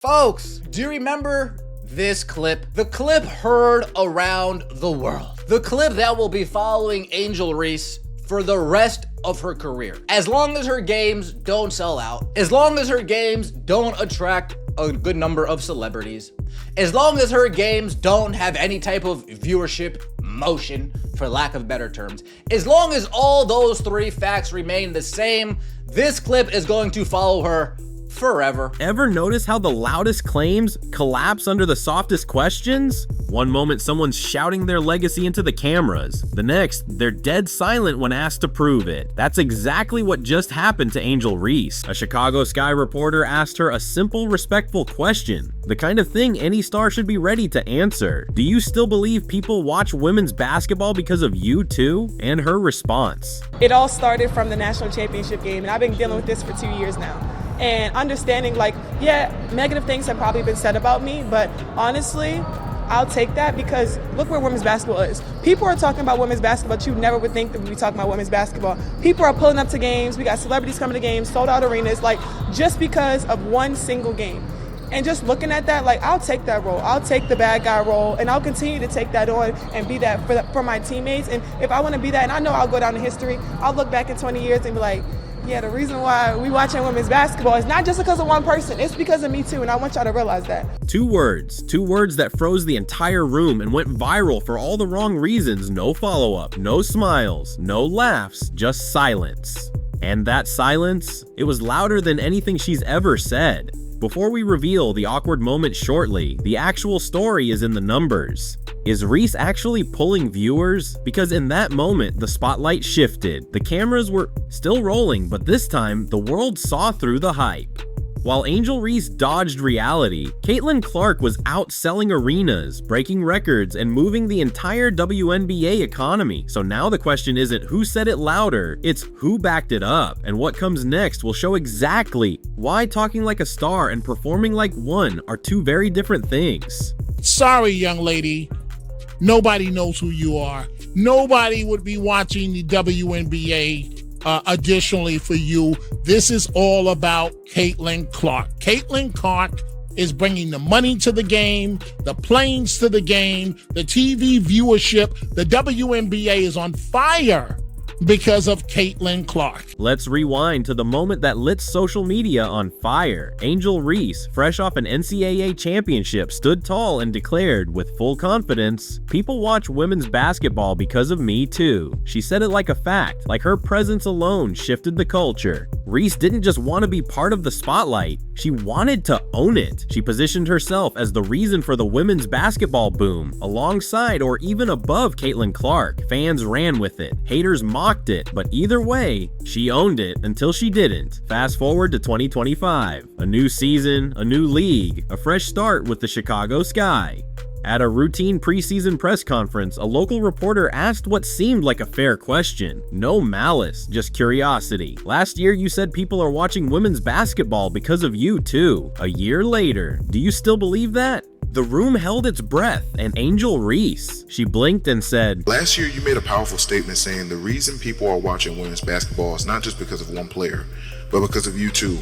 Folks, do you remember this clip? The clip heard around the world. The clip that will be following Angel Reese for the rest of her career. As long as her games don't sell out, as long as her games don't attract a good number of celebrities, as long as her games don't have any type of viewership motion, for lack of better terms, as long as all those three facts remain the same, this clip is going to follow her forever. Ever notice how the loudest claims collapse under the softest questions? One moment someone's shouting their legacy into the cameras. The next, they're dead silent when asked to prove it. That's exactly what just happened to Angel Reese. A Chicago Sky reporter asked her a simple, respectful question. The kind of thing any star should be ready to answer. Do you still believe people watch women's basketball because of you too? And her response. It all started from the national championship game, and I've been dealing with this for 2 years now. And understanding, like, yeah, negative things have probably been said about me, but honestly, I'll take that because look where women's basketball is. People are talking about women's basketball, but you never would think that we'd be talking about women's basketball. People are pulling up to games. We got celebrities coming to games, sold out arenas, like, just because of one single game. And just looking at that, like, I'll take that role. I'll take the bad guy role, and I'll continue to take that on and be that for my teammates. And if I want to be that, and I know I'll go down in history, I'll look back in 20 years and be like, yeah, the reason why we watching women's basketball is not just because of one person, it's because of me too, and I want y'all to realize that. Two words that froze the entire room and went viral for all the wrong reasons. No follow-up, no smiles, no laughs, just silence. And that silence, it was louder than anything she's ever said. Before we reveal the awkward moment shortly, the actual story is in the numbers. Is Reese actually pulling viewers? Because in that moment, the spotlight shifted. The cameras were still rolling, but this time, the world saw through the hype. While Angel Reese dodged reality, Caitlin Clark was out selling arenas, breaking records, and moving the entire WNBA economy. So now the question isn't who said it louder, it's who backed it up. And what comes next will show exactly why talking like a star and performing like one are two very different things. Sorry, young lady. Nobody knows who you are. Nobody would be watching the WNBA additionally for you. This is all about Caitlin Clark. Caitlin Clark is bringing the money to the game, the planes to the game, the TV viewership. The WNBA is on fire because of Caitlin Clark. Let's rewind to the moment that lit social media on fire. Angel Reese, fresh off an NCAA championship, stood tall and declared with full confidence, "People watch women's basketball because of me too." She said it like a fact, like her presence alone shifted the culture. Reese didn't just want to be part of the spotlight, she wanted to own it. She positioned herself as the reason for the women's basketball boom, alongside or even above Caitlin Clark. Fans ran with it, haters mocked it, but either way, she owned it until she didn't. Fast forward to 2025, a new season, a new league, a fresh start with the Chicago Sky. At a routine preseason press conference, a local reporter asked what seemed like a fair question. No malice, just curiosity. Last year you said people are watching women's basketball because of you too. A year later, do you still believe that? The room held its breath, and Angel Reese, she blinked and said, "Last year you made a powerful statement saying the reason people are watching women's basketball is not just because of one player, but because of you too.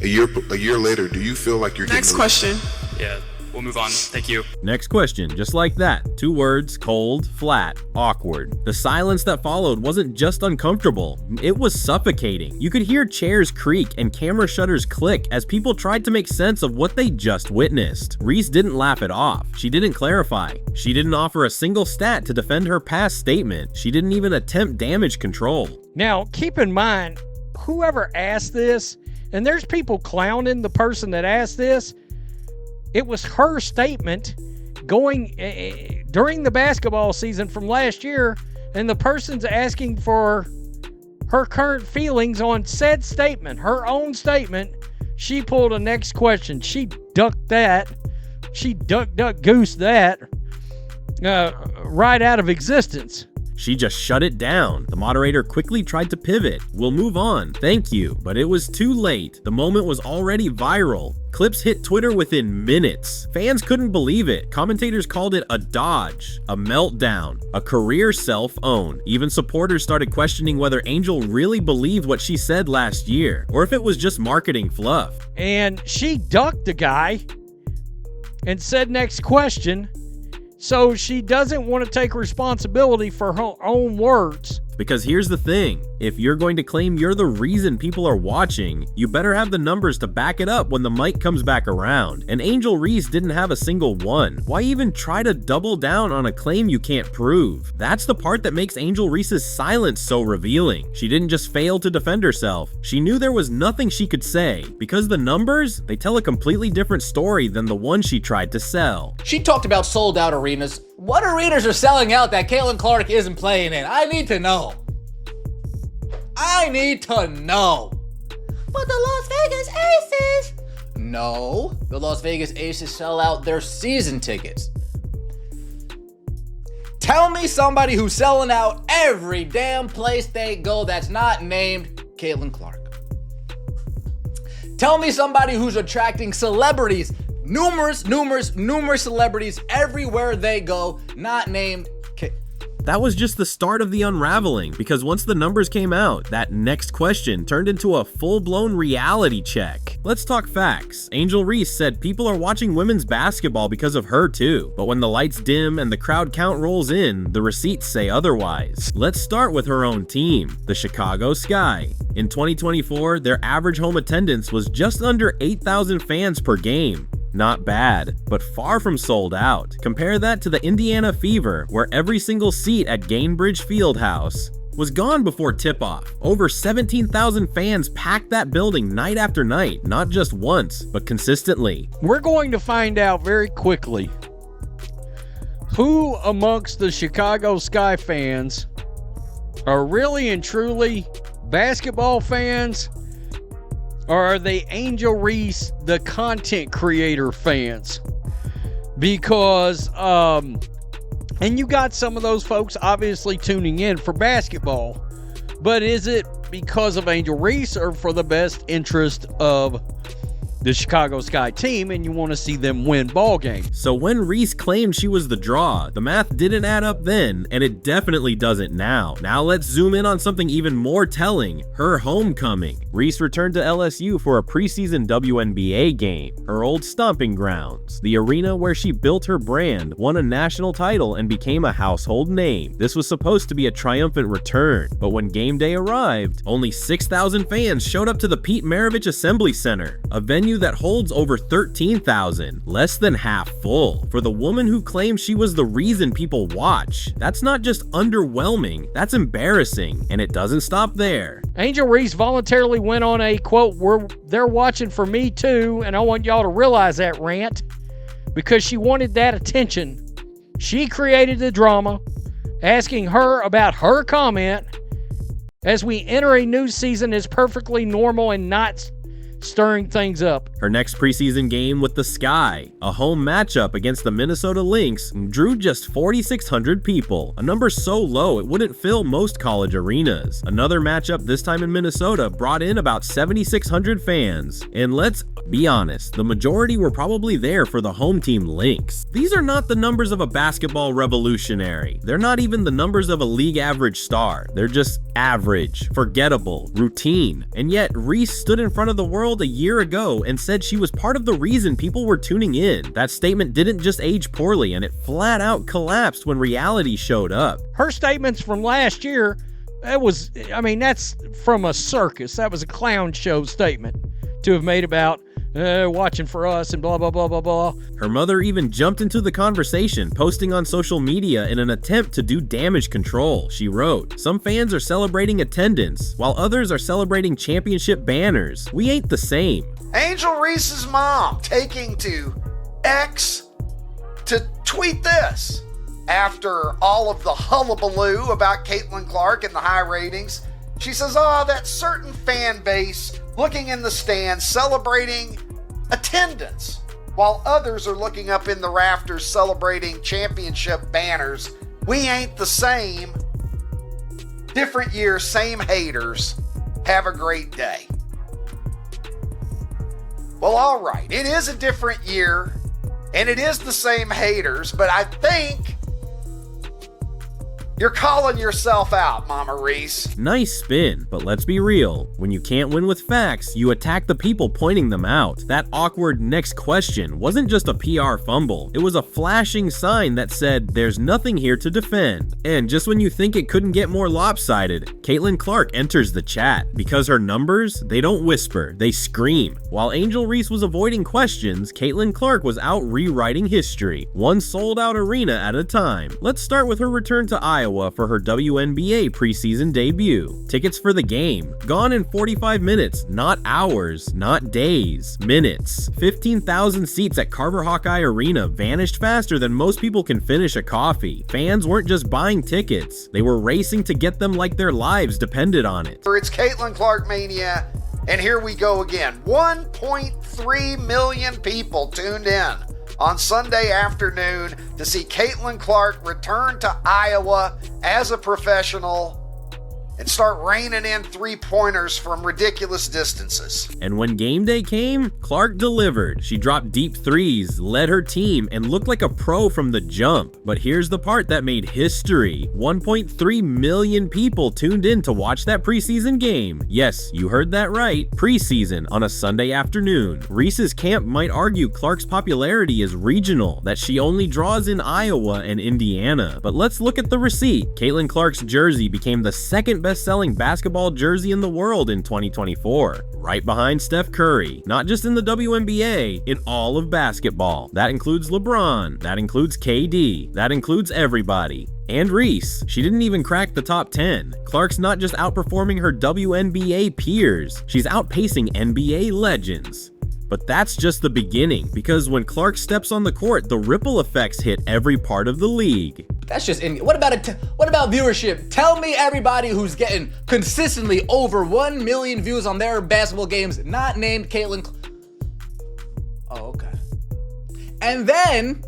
A year later, do you feel like you're Next getting question. Yeah, we'll move on. Thank you." Next question, just like that. 2 words, cold, flat, awkward. The silence that followed wasn't just uncomfortable, it was suffocating. You could hear chairs creak and camera shutters click as people tried to make sense of what they just witnessed. Reese didn't laugh it off. She didn't clarify. She didn't offer a single stat to defend her past statement. She didn't even attempt damage control. Now, keep in mind, whoever asked this, and there's people clowning the person that asked this, it was her statement going during the basketball season from last year, and the person's asking for her current feelings on said statement, her own statement. She pulled a next question. She ducked that. She duck goose that right out of existence. She just shut it down. The moderator quickly tried to pivot. "We'll move on, thank you." But it was too late. The moment was already viral. Clips hit Twitter within minutes. Fans couldn't believe it. Commentators called it a dodge, a meltdown, a career self-own. Even supporters started questioning whether Angel really believed what she said last year, or if it was just marketing fluff. And she ducked the guy and said next question, so she doesn't want to take responsibility for her own words. Because here's the thing, if you're going to claim you're the reason people are watching, you better have the numbers to back it up when the mic comes back around. And Angel Reese didn't have a single one. Why even try to double down on a claim you can't prove? That's the part that makes Angel Reese's silence so revealing. She didn't just fail to defend herself, she knew there was nothing she could say, because the numbers, they tell a completely different story than the one she tried to sell. She talked about sold out arenas. What arenas are selling out that Caitlin Clark isn't playing in? I need to know. I need to know. But the Las Vegas Aces. No, the Las Vegas Aces sell out their season tickets. Tell me somebody who's selling out every damn place they go that's not named Caitlin Clark. Tell me somebody who's attracting celebrities, numerous celebrities everywhere they go, not named That was just the start of the unraveling, because once the numbers came out, that next question turned into a full-blown reality check. Let's talk facts. Angel Reese said people are watching women's basketball because of her too, but when the lights dim and the crowd count rolls in, the receipts say otherwise. Let's start with her own team, the Chicago Sky. In 2024, their average home attendance was just under 8,000 fans per game. Not bad, but far from sold out. Compare that to the Indiana Fever, where every single seat at Gainbridge Fieldhouse was gone before tip-off. Over 17,000 fans packed that building night after night, not just once, but consistently. We're going to find out very quickly who amongst the Chicago Sky fans are really and truly basketball fans, or are they Angel Reese, the content creator fans? Because, and you got some of those folks obviously tuning in for basketball, but is it because of Angel Reese or for the best interest of the Chicago Sky team and you want to see them win ball games? So when Reese claimed she was the draw, the math didn't add up then, and it definitely doesn't now. Now let's zoom in on something even more telling, her homecoming. Reese returned to LSU for a preseason WNBA game, her old stomping grounds, the arena where she built her brand, won a national title, and became a household name. This was supposed to be a triumphant return, but when game day arrived, only 6,000 fans showed up to the Pete Maravich Assembly Center, a venue that holds over 13,000, less than half full. For the woman who claims she was the reason people watch, that's not just underwhelming, that's embarrassing, and it doesn't stop there. Angel Reese voluntarily went on a quote, they're watching for me too, and I want y'all to realize that rant, because she wanted that attention. She created the drama, asking her about her comment as we enter a new season is perfectly normal and not stirring things up. Her next preseason game with the Sky, a home matchup against the Minnesota Lynx, drew just 4,600 people, a number so low it wouldn't fill most college arenas. Another matchup, this time in Minnesota, brought in about 7,600 fans. And let's be honest, the majority were probably there for the home team Lynx. These are not the numbers of a basketball revolutionary. They're not even the numbers of a league average star. They're just average, forgettable, routine. And yet, Reese stood in front of the world a year ago and said she was part of the reason people were tuning in. That statement didn't just age poorly, and it flat out collapsed when reality showed up. Her statements from last year, that's from a circus. That was a clown show statement to have made about watching for us and blah, blah, blah, blah, blah. Her mother even jumped into the conversation, posting on social media in an attempt to do damage control. She wrote, "Some fans are celebrating attendance, while others are celebrating championship banners. We ain't the same." Angel Reese's mom taking to X to tweet this. After all of the hullabaloo about Caitlin Clark and the high ratings, she says, that certain fan base looking in the stands celebrating attendance, while others are looking up in the rafters celebrating championship banners. We ain't the same. Different year, same haters. Have a great day. Well, all right. It is a different year, and it is the same haters, but I think You're calling yourself out, Mama Reese. Nice spin, but let's be real. When you can't win with facts, you attack the people pointing them out. That awkward next question wasn't just a PR fumble. It was a flashing sign that said, there's nothing here to defend. And just when you think it couldn't get more lopsided, Caitlin Clark enters the chat. Because her numbers, they don't whisper, they scream. While Angel Reese was avoiding questions, Caitlin Clark was out rewriting history, one sold-out arena at a time. Let's start with her return to Iowa for her WNBA preseason debut. Tickets for the game, gone in 45 minutes, not hours, not days, minutes. 15,000 seats at Carver Hawkeye Arena vanished faster than most people can finish a coffee. Fans weren't just buying tickets, they were racing to get them like their lives depended on it. It's Caitlin Clark Mania, and here we go again. 1.3 million people tuned in on Sunday afternoon to see Caitlin Clark return to Iowa as a professional and start raining in three-pointers from ridiculous distances. And when game day came, Clark delivered. She dropped deep threes, led her team, and looked like a pro from the jump. But here's the part that made history. 1.3 million people tuned in to watch that preseason game. Yes, you heard that right. Preseason on a Sunday afternoon. Reese's camp might argue Clark's popularity is regional, that she only draws in Iowa and Indiana. But let's look at the receipt. Caitlin Clark's jersey became the second best-selling basketball jersey in the world in 2024, right behind Steph Curry. Not just in the WNBA, in all of basketball. That includes LeBron, that includes KD, that includes everybody. And Reese, she didn't even crack the top 10. Clark's not just outperforming her WNBA peers, she's outpacing NBA legends. But that's just the beginning, because when Clark steps on the court, the ripple effects hit every part of the league. That's just in. What about viewership? Tell me everybody who's getting consistently over 1 million views on their basketball games, not named Caitlin. Oh, okay. And then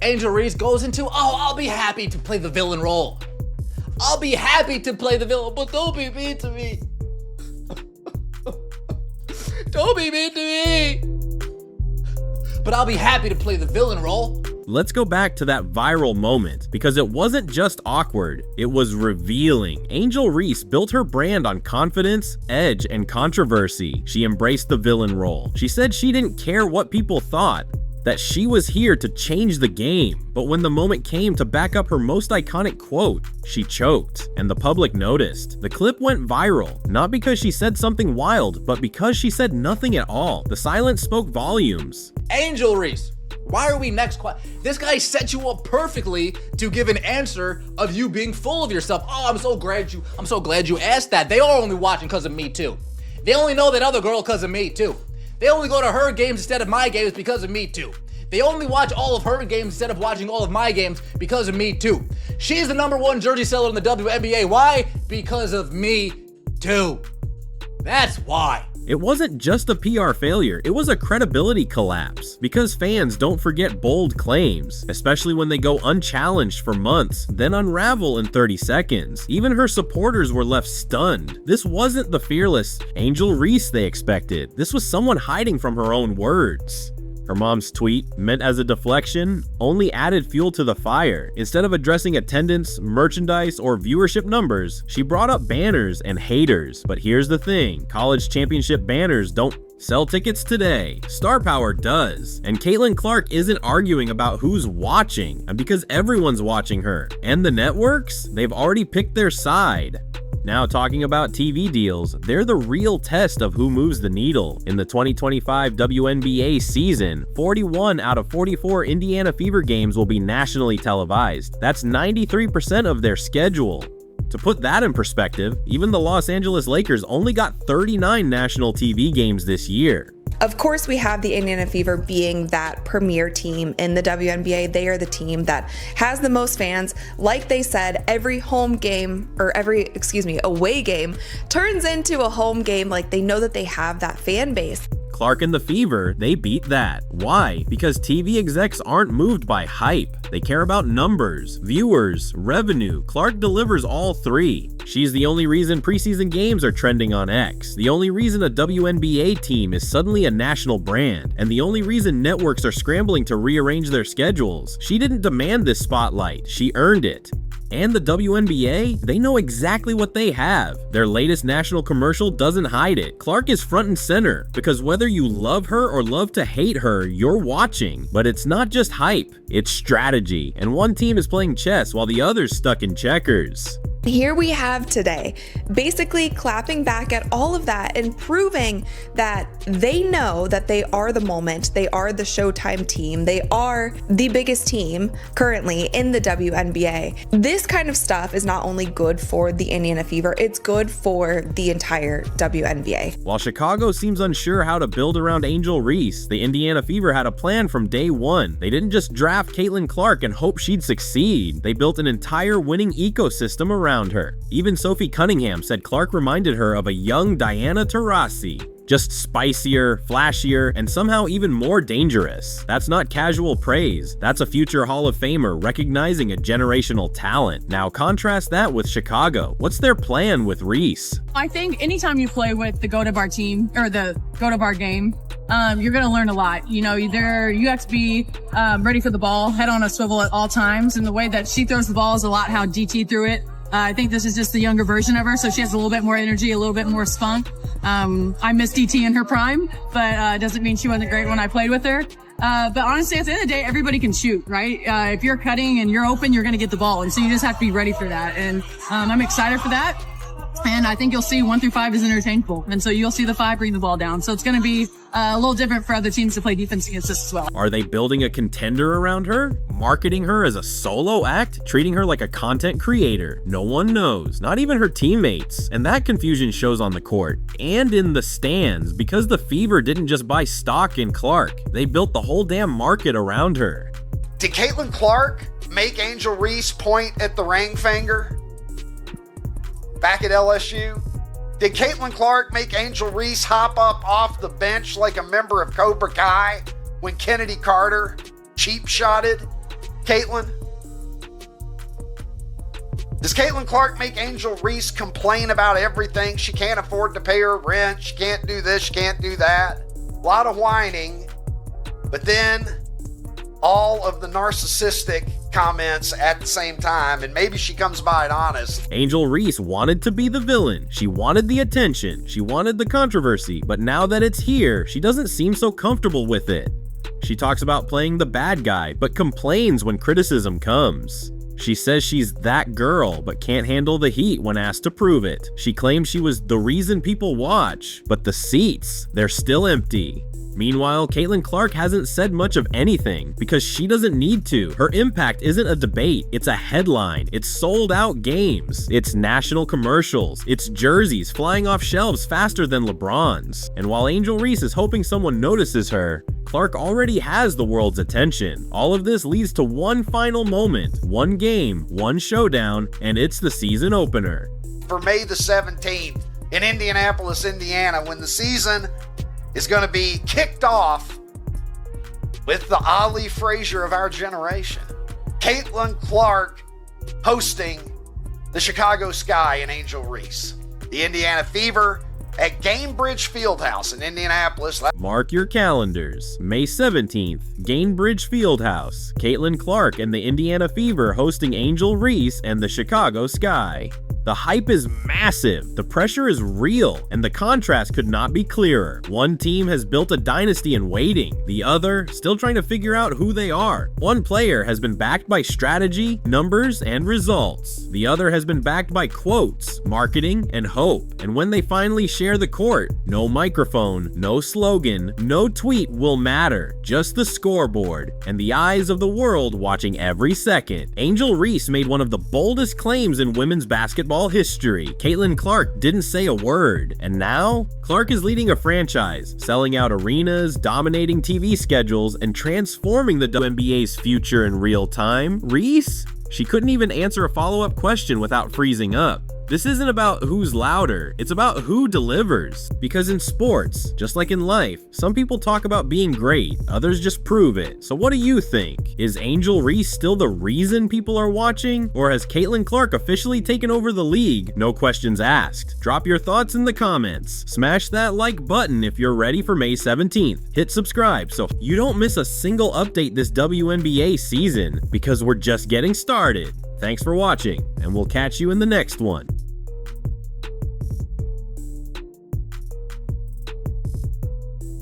Angel Reese goes into, I'll be happy to play the villain role. I'll be happy to play the villain, but don't be mean to me. Don't be mean to me. But I'll be happy to play the villain role. Let's go back to that viral moment, because it wasn't just awkward, it was revealing. Angel Reese built her brand on confidence, edge, and controversy. She embraced the villain role. She said she didn't care what people thought, that she was here to change the game. But when the moment came to back up her most iconic quote, she choked, and the public noticed. The clip went viral, not because she said something wild, but because she said nothing at all. The silence spoke volumes. Angel Reese, why are we next? This guy set you up perfectly to give an answer of you being full of yourself. Oh, I'm so glad you asked that. They are only watching because of me too. They only know that other girl because of me too. They only go to her games instead of my games because of me too. They only watch all of her games instead of watching all of my games because of me too. She's the #1 jersey seller in the WNBA. Why? Because of me too. That's why. It wasn't just a PR failure, it was a credibility collapse. Because fans don't forget bold claims, especially when they go unchallenged for months, then unravel in 30 seconds. Even her supporters were left stunned. This wasn't the fearless Angel Reese they expected. This was someone hiding from her own words. Her mom's tweet, meant as a deflection, only added fuel to the fire. Instead of addressing attendance, merchandise, or viewership numbers, she brought up banners and haters. But here's the thing, college championship banners don't sell tickets today. Star power does. And Caitlin Clark isn't arguing about who's watching, because everyone's watching her. And the networks? They've already picked their side. Now talking about TV deals, they're the real test of who moves the needle. In the 2025 WNBA season, 41 out of 44 Indiana Fever games will be nationally televised. That's 93% of their schedule. To put that in perspective, even the Los Angeles Lakers only got 39 national TV games this year. Of course, we have the Indiana Fever being that premier team in the WNBA. They are the team that has the most fans. Like they said, every away game turns into a home game. Like they know that they have that fan base. Clark and the Fever, they beat that. Why? Because TV execs aren't moved by hype. They care about numbers, viewers, revenue. Clark delivers all three. She's the only reason preseason games are trending on X, the only reason a WNBA team is suddenly a national brand, and the only reason networks are scrambling to rearrange their schedules. She didn't demand this spotlight, she earned it. And the WNBA, they know exactly what they have. Their latest national commercial doesn't hide it. Clark is front and center, because whether you love her or love to hate her, you're watching. But it's not just hype, it's strategy. And one team is playing chess while the other's stuck in checkers. Here we have today, basically clapping back at all of that and proving that they know that they are the moment, they are the Showtime team, they are the biggest team currently in the WNBA. This kind of stuff is not only good for the Indiana Fever, it's good for the entire WNBA. While Chicago seems unsure how to build around Angel Reese, the Indiana Fever had a plan from day one. They didn't just draft Caitlin Clark and hope she'd succeed. They built an entire winning ecosystem around her. Even Sophie Cunningham said Clark reminded her of a young Diana Taurasi. Just spicier, flashier, and somehow even more dangerous. That's not casual praise. That's a future Hall of Famer recognizing a generational talent. Now contrast that with Chicago. What's their plan with Reese? I think anytime you play with the GOAT of our team, or the GOAT of our game, you're going to learn a lot. You know, you have to be ready for the ball, head on a swivel at all times. And the way that she throws the ball is a lot how DT threw it. I think this is just the younger version of her, so she has a little bit more energy, a little bit more spunk. I miss DT in her prime, but doesn't mean she wasn't great when I played with her. But honestly, at the end of the day, everybody can shoot, right? If you're cutting and you're open, you're going to get the ball. And so you just have to be ready for that. And I'm excited for that. And I think you'll see 1 through 5 is interchangeable. And so you'll see the 5 bring the ball down. So it's going to be a little different for other teams to play defense against us as well. Are they building a contender around her? Marketing her as a solo act? Treating her like a content creator? No one knows, not even her teammates. And that confusion shows on the court and in the stands, because the Fever didn't just buy stock in Clark. They built the whole damn market around her. Did Caitlin Clark make Angel Reese point at the ring finger back at LSU? Did Caitlin Clark make Angel Reese hop up off the bench like a member of Cobra Kai when Kennedy Carter cheap-shotted Caitlin? Does Caitlin Clark make Angel Reese complain about everything? She can't afford to pay her rent. She can't do this. She can't do that. A lot of whining. But then all of the narcissistic comments at the same time, and maybe she comes by it honest. Angel Reese wanted to be the villain. She wanted the attention. She wanted the controversy. But now that it's here, she doesn't seem so comfortable with it. She talks about playing the bad guy, but complains when criticism comes. She says she's that girl, but can't handle the heat when asked to prove it. She claims she was the reason people watch, but the seats, they're still empty. Meanwhile, Caitlin Clark hasn't said much of anything because she doesn't need to. Her impact isn't a debate, it's a headline. It's sold out games. It's national commercials. It's jerseys flying off shelves faster than LeBron's. And while Angel Reese is hoping someone notices her, Clark already has the world's attention. All of this leads to one final moment, one game, one showdown, and it's the season opener. For May the 17th in Indianapolis, Indiana, when the season is going to be kicked off with the Ali Frazier of our generation. Caitlin Clark hosting the Chicago Sky and Angel Reese. The Indiana Fever at Gainbridge Fieldhouse in Indianapolis. Mark your calendars. May 17th, Gainbridge Fieldhouse. Caitlin Clark and the Indiana Fever hosting Angel Reese and the Chicago Sky. The hype is massive, the pressure is real, and the contrast could not be clearer. One team has built a dynasty in waiting, the other still trying to figure out who they are. One player has been backed by strategy, numbers, and results. The other has been backed by quotes, marketing, and hope. And when they finally share the court, no microphone, no slogan, no tweet will matter, just the scoreboard and the eyes of the world watching every second. Angel Reese made one of the boldest claims in women's basketball history. Caitlin Clark didn't say a word, and now Clark is leading a franchise, selling out arenas, dominating TV schedules, and transforming the WNBA's future in real time. Reese? She couldn't even answer a follow-up question without freezing up. This isn't about who's louder, it's about who delivers. Because in sports, just like in life, some people talk about being great, others just prove it. So what do you think? Is Angel Reese still the reason people are watching? Or has Caitlin Clark officially taken over the league? No questions asked. Drop your thoughts in the comments. Smash that like button if you're ready for May 17th. Hit subscribe so you don't miss a single update this WNBA season, because we're just getting started. Thanks for watching, and we'll catch you in the next one.